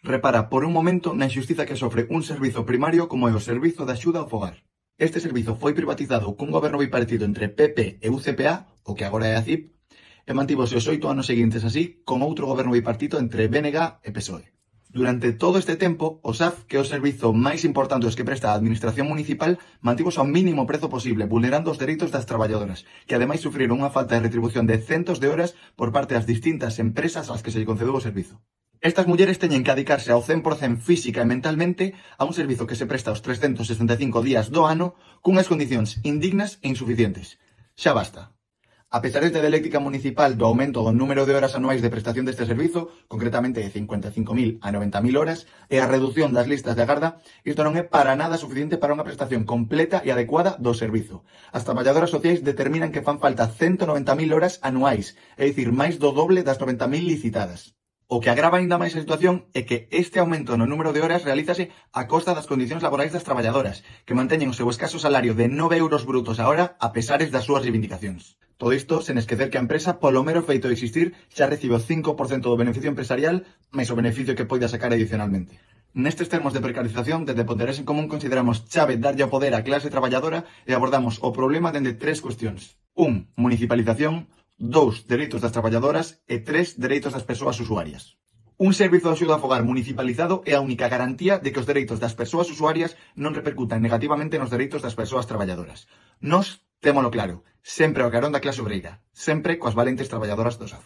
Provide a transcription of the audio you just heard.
Repara por un momento na injustiza que sofre un servizo primario como é o Servizo de Axuda ao Fogar. Este servizo foi privatizado cun goberno bipartido entre PP e UCPA, o que agora é a CIP, e mantívose os 8 anos seguintes así con outro goberno bipartito entre BNG e PSOE. Durante todo este tempo, o SAF, que é o servizo máis importante dos que presta a Administración Municipal, mantivose ao mínimo prezo posible, vulnerando os dereitos das traballadoras, que ademais sufriron unha falta de retribución de centos de horas por parte das distintas empresas ás que se lle concedeu o servizo. Estas mulleres teñen que dedicarse ao 100% física e mentalmente a un servizo que se presta aos 365 días do ano cunhas condicións indignas e insuficientes. Xa basta. A pesar da eléctrica municipal do aumento do número de horas anuais de prestación deste servizo, concretamente de 55.000 a 90.000 horas, e a reducción das listas de agarda, isto non é para nada suficiente para unha prestación completa e adecuada do servizo. As traballadoras sociais determinan que fan falta 190.000 horas anuais, é dicir, máis do doble das 90.000 licitadas. O que agrava aínda máis a situación é que este aumento no número de horas realízase a costa das condicións laborais das traballadoras, que manteñen o seu escaso salario de 9 euros brutos a hora a pesares das súas reivindicacións. Todo isto sen esquecer que a empresa, polo mero feito de existir, xa recibe o 5% do beneficio empresarial, máis o beneficio que poida sacar adicionalmente. Nestes termos de precarización, desde Poderes en Común consideramos chave darlle o poder á clase traballadora e abordamos o problema dende tres cuestións. 1. Municipalización. 2. Dereitos das traballadoras e 3. Dereitos das persoas usuarias. Un servizo de axuda ao fogar municipalizado é a única garantía de que os dereitos das persoas usuarias non repercutan negativamente nos dereitos das persoas traballadoras. Nós témolo claro, sempre ao carón da clase obreira, sempre coas valentes traballadoras do SAF.